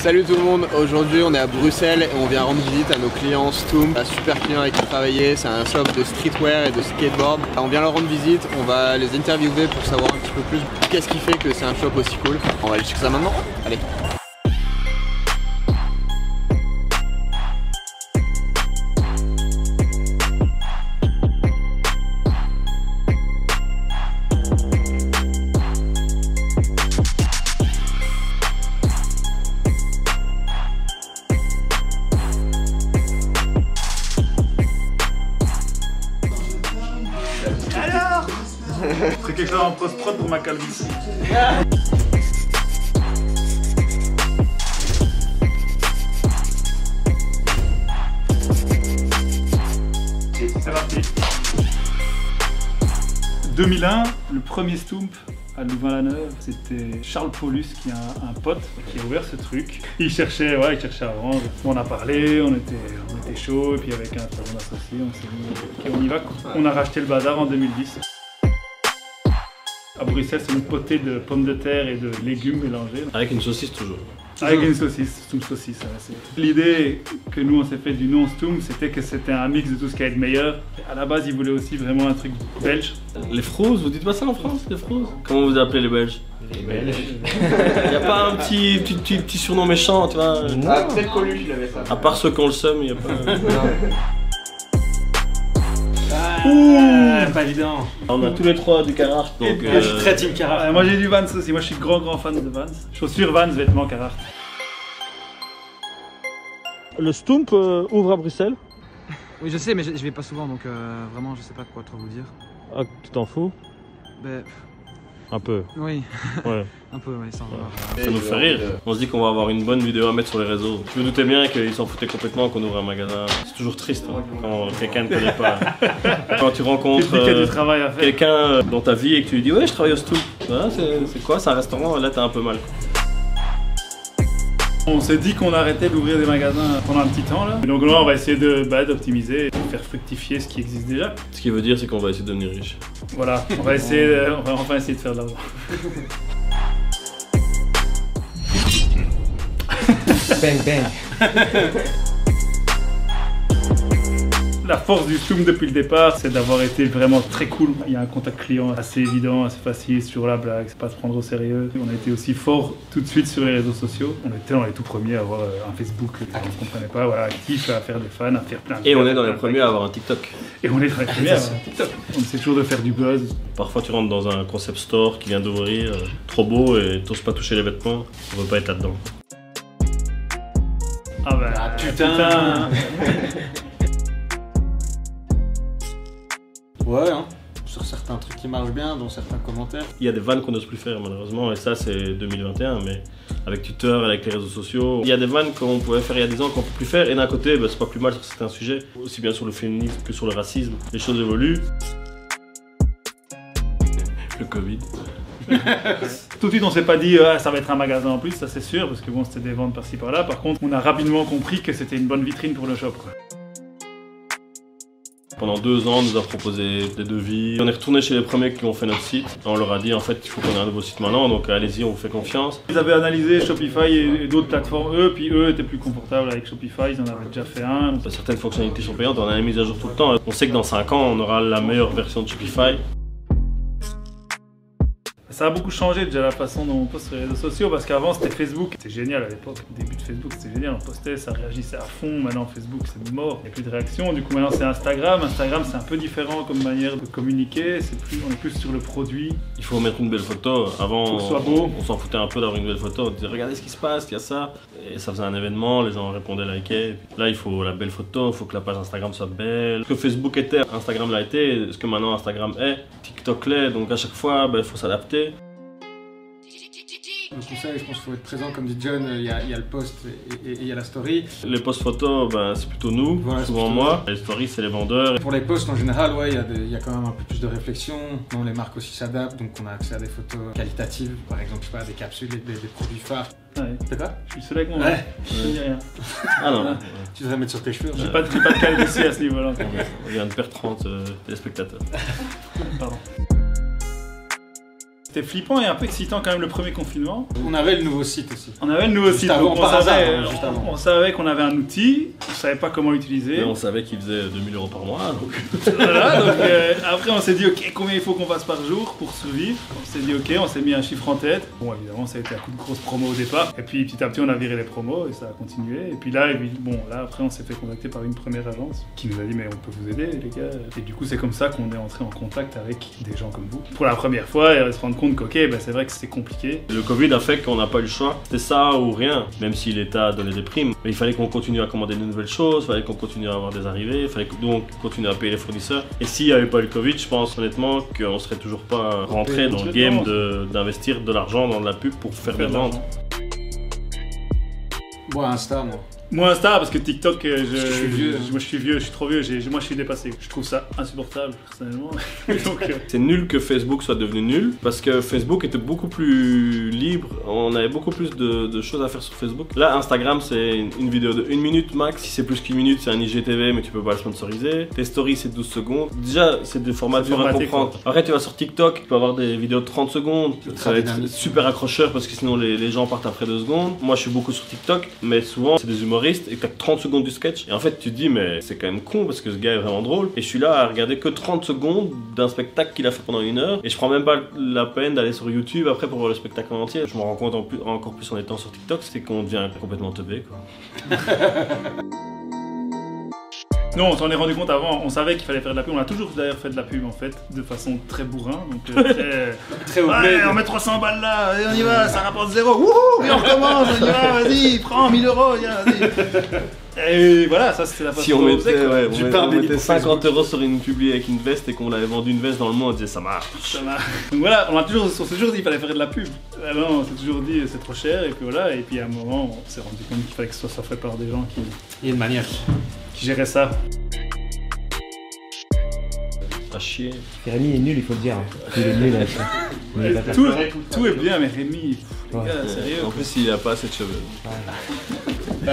Salut tout le monde, aujourd'hui on est à Bruxelles et on vient rendre visite à nos clients Stoom, un super client avec qui travailler, c'est un shop de streetwear et de skateboard. On vient leur rendre visite, on va les interviewer pour savoir un petit peu plus qu'est-ce qui fait que c'est un shop aussi cool. On va aller checker ça maintenant, allez. C'est quelque chose en post-prod pour ma calvitie. C'est parti. 2001, le premier Stoomp à Louvain-la-Neuve, c'était Charles Paulus qui est un pote qui a ouvert ce truc. Il cherchait à vendre. On a parlé, on était chaud, et puis avec un troisième associé, on s'est dit ok, on y va. On a racheté le bazar en 2010. À Bruxelles, c'est une potée de pommes de terre et de légumes mélangés. Avec une saucisse toujours. Avec une saucisse, Stoom saucisse. L'idée que nous on s'est fait du nom Stoom, c'était que c'était un mix de tout ce qui est meilleur. À la base, ils voulaient aussi vraiment un truc belge. Les Froos, vous dites pas ça en France, les Froos? Comment vous appelez les Belges? Les Belges. Y a pas un petit surnom méchant, tu vois? Ah, peut-être Coluche, il avait ça. À part ceux qui ont le seum, y a pas... Pas évident. On a tous les trois du Carhartt, donc... Je suis très team Carhartt. Moi j'ai du Vans aussi, moi je suis grand fan de Vans. Chaussures Vans, vêtements Carhartt. Le Stoomp ouvre à Bruxelles. Oui, je sais, mais je vais pas souvent, donc vraiment, je sais pas quoi trop vous dire. Ah, tu t'en fous? Ben, Un peu. oui, Ouais. un peu, oui, sans vouloir. Ça nous fait rire. On se dit qu'on va avoir une bonne vidéo à mettre sur les réseaux. Je me doutais bien qu'ils s'en foutaient complètement qu'on ouvre un magasin. C'est toujours triste hein, quand quelqu'un ne connaît pas. Quand tu rencontres quelqu'un dans ta vie et que tu lui dis ouais, je travaille au Stoomp. Ah, c'est quoi, c'est un restaurant? Là, t'as un peu mal. On s'est dit qu'on arrêtait d'ouvrir des magasins pendant un petit temps là. Et donc là on va essayer d'optimiser et de faire fructifier ce qui existe déjà. Ce qui veut dire c'est qu'on va essayer de devenir riche. Voilà, on va enfin essayer de faire de l'argent. Bang bang. La force du Stoomp depuis le départ, c'est d'avoir été vraiment très cool. Il y a un contact client assez évident, assez facile, c'est toujours la blague, c'est pas se prendre au sérieux. On a été aussi fort tout de suite sur les réseaux sociaux. On était dans les tout premiers à avoir un Facebook qu'on ne comprenait pas, voilà, actif, à faire des fans, à faire plein de... Et on est dans les premiers à avoir un TikTok. Et on est dans les premiers à avoir un TikTok. On essaie toujours de faire du buzz. Parfois tu rentres dans un concept store qui vient d'ouvrir, trop beau et t'oses pas toucher les vêtements, on veut pas être là-dedans. Ah bah putain. Ouais, hein. Sur certains trucs qui marchent bien, dans certains commentaires. Il y a des vannes qu'on n'ose plus faire malheureusement et ça c'est 2021 mais avec Twitter, avec les réseaux sociaux, il y a des vannes qu'on pouvait faire il y a 10 ans qu'on ne peut plus faire et d'un côté bah, c'est pas plus mal sur certains sujets, aussi bien sur le féminisme que sur le racisme, les choses évoluent. Le Covid. Tout de suite on s'est pas dit ça va être un magasin en plus, ça c'est sûr parce que bon c'était des ventes par-ci par-là, par contre on a rapidement compris que c'était une bonne vitrine pour le shop quoi. Pendant 2 ans, on nous a proposé des devis. On est retourné chez les premiers qui ont fait notre site. On leur a dit en fait il faut qu'on ait un nouveau site maintenant, donc allez-y, on vous fait confiance. Ils avaient analysé Shopify et d'autres plateformes, puis eux étaient plus confortables avec Shopify, ils en avaient déjà fait un. Certaines fonctionnalités sont payantes, on a les mises à jour tout le temps. On sait que dans 5 ans, on aura la meilleure version de Shopify. Ça a beaucoup changé déjà la façon dont on poste sur les réseaux sociaux parce qu'avant c'était Facebook, c'était génial à l'époque, au début de Facebook c'était génial, on postait, ça réagissait à fond, maintenant Facebook c'est mort, il n'y a plus de réaction, du coup maintenant c'est Instagram c'est un peu différent comme manière de communiquer, on est plus sur le produit. Il faut mettre une belle photo, avant soit beau. On s'en foutait un peu d'avoir une belle photo, on disait regardez ce qui se passe, il y a ça, et ça faisait un événement, les gens répondaient, likaient. Là il faut la belle photo, il faut que la page Instagram soit belle. Ce que Facebook était, Instagram l'a été, ce que maintenant Instagram est, TikTok l'est, donc à chaque fois il faut s'adapter. Le conseil, je pense qu'il faut être présent, comme dit John, il y a le post et il y a la story. Les posts photos, ben, c'est plutôt nous, voilà, souvent moi. Les stories, c'est les vendeurs. Pour les posts en général, ouais, il y a quand même un peu plus de réflexion. Non, les marques aussi s'adaptent, donc on a accès à des photos qualitatives, par exemple, je sais pas, des capsules, des produits phares. Ouais. C'est quoi? Je suis seul avec moi. Ouais. Je dis rien. Ah non. Tu devrais mettre sur tes cheveux. J'ai pas de calvitie à ce niveau-là. On vient de perdre 30 téléspectateurs. Pardon. C'était flippant et un peu excitant quand même le premier confinement. On avait le nouveau site aussi. On avait le nouveau site, avant, donc juste avant. on savait qu'on avait un outil, on savait pas comment l'utiliser. Mais on savait qu'il faisait 2000 € par mois, donc... Voilà, donc après on s'est dit ok, combien il faut qu'on fasse par jour pour survivre. On s'est dit ok, on s'est mis un chiffre en tête. Bon évidemment ça a été un coup de grosse promo au départ. Et puis petit à petit on a viré les promos et ça a continué. Et puis là, après on s'est fait contacter par une première agence qui nous a dit mais on peut vous aider les gars. Et du coup c'est comme ça qu'on est entré en contact avec des gens comme vous. Pour la première fois et se rendre compte qu'ok, c'est vrai que c'est compliqué. Le Covid a fait qu'on n'a pas eu le choix. C'était ça ou rien, même si l'État a donné des primes. Mais il fallait qu'on continue à commander de nouvelles choses, il fallait qu'on continue à avoir des arrivées, il fallait qu'on continue à payer les fournisseurs. Et s'il n'y avait pas eu le Covid, je pense honnêtement qu'on ne serait toujours pas rentré dans le game d'investir de l'argent dans de la pub pour faire des ventes. Moi, Insta, moi. Moi Insta parce que TikTok, je suis vieux. Moi je suis vieux, je suis trop vieux, moi je suis dépassé. Je trouve ça insupportable personnellement. Donc, c'est nul que Facebook soit devenu nul parce que Facebook était beaucoup plus libre, on avait beaucoup plus de choses à faire sur Facebook. Là Instagram c'est une vidéo de 1 minute max, si c'est plus qu'1 minute c'est un IGTV mais tu peux pas le sponsoriser. Tes stories c'est 12 secondes, déjà c'est des formats durs à comprendre. Après tu vas sur TikTok, tu peux avoir des vidéos de 30 secondes, ça va être super accrocheur parce que sinon les gens partent après 2 secondes. Moi je suis beaucoup sur TikTok mais souvent c'est des humoristes et que t'as que 30 secondes du sketch et en fait tu te dis mais c'est quand même con parce que ce gars est vraiment drôle et je suis là à regarder que 30 secondes d'un spectacle qu'il a fait pendant 1 heure et je prends même pas la peine d'aller sur YouTube après pour voir le spectacle en entier. Je me rends compte encore plus en étant sur TikTok, c'est qu'on devient complètement teubé quoi. Non, on s'en est rendu compte avant, on savait qu'il fallait faire de la pub, on a toujours d'ailleurs fait de la pub en fait, de façon très bourrin, donc très ouais, on met 300 balles là, et on y va, ça rapporte 0, wouhou, et on recommence, on y va, vas-y, prends 1000 €, vas-y. Et voilà, ça c'était la façon si on mettait, on mettait 50 € sur une publi avec une veste et qu'on avait vendu une veste dans le monde, on disait ça marche. Ça marche. Donc voilà, on s'est toujours dit qu'il fallait faire de la pub. Alors on s'est toujours dit c'est trop cher, et puis voilà, et puis à un moment on s'est rendu compte qu'il fallait que ce soit fait par des gens qui... Il y a une manière. Qui gérait ça. À chier. Rémi est nul, il faut le dire. Il est nul à ça. Tout est bien, mais Rémi, les gars, sérieux. En plus, il a pas assez de cheveux.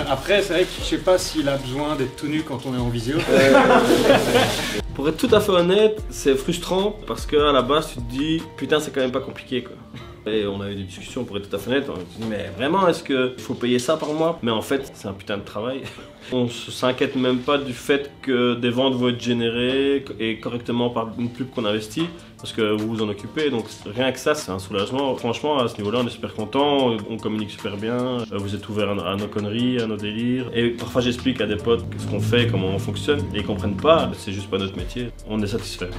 Après, c'est vrai que je sais pas s'il a besoin d'être tout nu quand on est en visio. Pour être tout à fait honnête, c'est frustrant parce qu'à la base, tu te dis putain, c'est quand même pas compliqué quoi. Et on avait des discussions pour être tout à fait honnête, on se dit mais vraiment est-ce qu'il faut payer ça par mois? Mais en fait c'est un putain de travail. On s'inquiète même pas du fait que des ventes vont être générées et correctement par une pub qu'on investit parce que vous vous en occupez, donc rien que ça c'est un soulagement. Franchement à ce niveau là on est super content, on communique super bien, vous êtes ouverts à nos conneries, à nos délires et parfois j'explique à des potes ce qu'on fait, comment on fonctionne et ils comprennent pas, c'est juste pas notre métier, on est satisfait.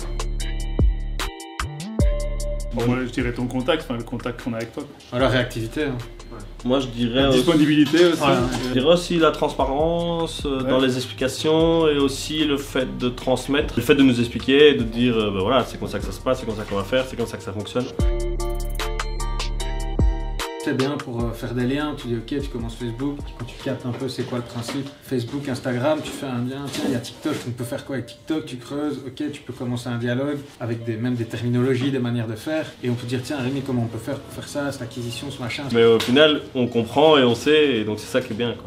Bon, moi je dirais ton contact, enfin le contact qu'on a avec toi. La réactivité. Hein. Ouais. Moi je dirais la disponibilité aussi. Je dirais aussi la transparence dans les explications et aussi le fait de transmettre, le fait de nous expliquer, de dire ben voilà c'est comme ça que ça se passe, c'est comme ça qu'on va faire, c'est comme ça que ça fonctionne. C'est bien pour faire des liens, tu dis ok, tu commences Facebook, quand tu captes un peu c'est quoi le principe, Facebook, Instagram, tu fais un lien, tiens il y a TikTok, on peut faire quoi avec TikTok, tu creuses, ok, tu peux commencer un dialogue avec même des terminologies, des manières de faire, et on peut dire tiens Rémi comment on peut faire pour faire ça, cette acquisition, ce machin. Mais au final on comprend et on sait, et donc c'est ça qui est bien quoi.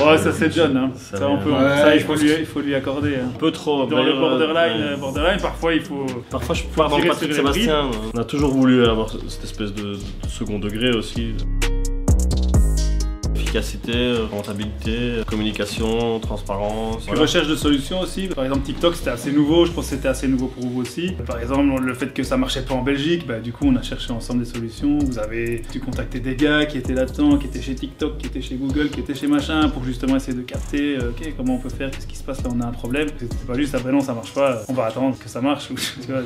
Ouais, ça c'est John, hein. Ça, on peut, ça il faut lui accorder. Hein. Un peu trop. Dans le borderline, parfois il faut. Parfois je pars dans le Patrick Sébastien. On a toujours voulu avoir cette espèce de second degré aussi. Efficacité, rentabilité, communication, transparence. Voilà. Recherche de solutions aussi. Par exemple TikTok c'était assez nouveau, je pense que c'était assez nouveau pour vous aussi. Par exemple le fait que ça marchait pas en Belgique, bah, du coup on a cherché ensemble des solutions. Tu contactais des gars qui étaient là-dedans, qui étaient chez TikTok, qui étaient chez Google, qui étaient chez machin pour justement essayer de capter ok comment on peut faire, qu'est-ce qui se passe là, on a un problème. C'est pas juste après non ça marche pas, on va attendre que ça marche. Tu vois,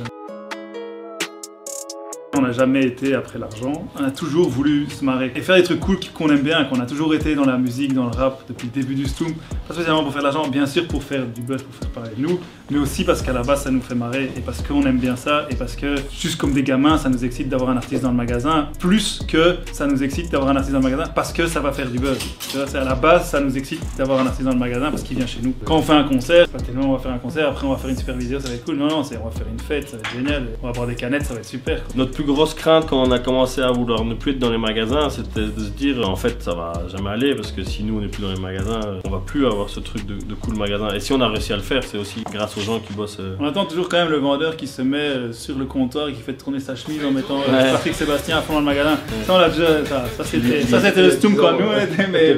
on n'a jamais été après l'argent, on a toujours voulu se marrer et faire des trucs cool qu'on aime bien, qu'on a toujours été dans la musique, dans le rap depuis le début du Stoom. Pas spécialement pour faire de l'argent, bien sûr pour faire du buzz, pour faire parler de nous, mais aussi parce qu'à la base ça nous fait marrer et parce qu'on aime bien ça et parce que juste comme des gamins ça nous excite d'avoir un artiste dans le magasin, plus que ça nous excite d'avoir un artiste dans le magasin parce que ça va faire du buzz. Tu vois, c'est à la base ça nous excite d'avoir un artiste dans le magasin parce qu'il vient chez nous. Quand on fait un concert, pas tellement on va faire un concert, après on va faire une super vidéo, ça va être cool, non, on va faire une fête, ça va être génial, on va boire des canettes, ça va être super. Notre plus plus grosse crainte quand on a commencé à vouloir ne plus être dans les magasins, c'était de se dire en fait ça va jamais aller parce que si nous on n'est plus dans les magasins, on va plus avoir ce truc de cool magasin. Et si on a réussi à le faire, c'est aussi grâce aux gens qui bossent. On attend toujours quand même le vendeur qui se met sur le comptoir et qui fait tourner sa chemise en mettant Patrick Sébastien à fond dans le magasin. Ça on l'a déjà, ça c'était le Stoom quand nous on était, mais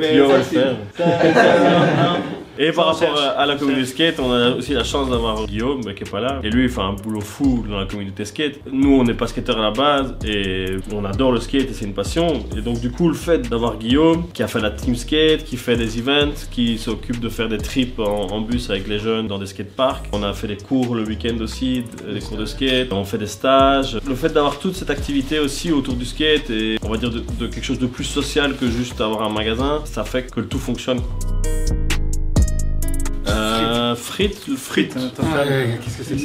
Et par rapport à la communauté skate, on a aussi la chance d'avoir Guillaume qui est pas là. Et lui il fait un boulot fou dans la communauté skate. Nous on n'est pas skateurs à la base et on adore le skate et c'est une passion. Et donc du coup le fait d'avoir Guillaume qui a fait la team skate, qui fait des events, qui s'occupe de faire des trips en bus avec les jeunes dans des skateparks. On a fait des cours le week-end aussi, des cours de skate, on fait des stages. Le fait d'avoir toute cette activité aussi autour du skate et on va dire de quelque chose de plus social que juste avoir un magasin, ça fait que le tout fonctionne. Frites. Qu'est-ce que c'est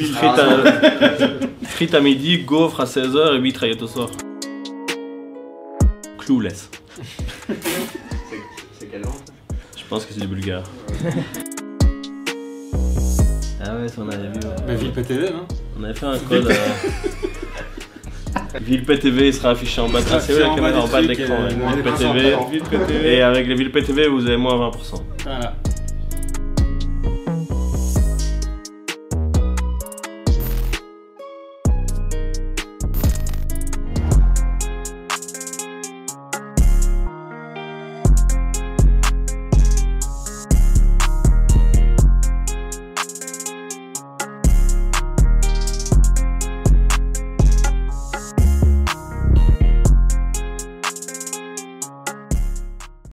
Frites à midi, gaufres à 16h et mitraillettes au soir. Clueless. C'est quelle langue? Je pense que c'est du bulgare. Ah ouais, ça on avait vu. Bah, VillePTV, non? On avait fait un code. VillePTV sera affiché en bas de la caméra en bas de l'écran. VillePTV. Et avec les VillePTV, vous avez moins 20%. Voilà.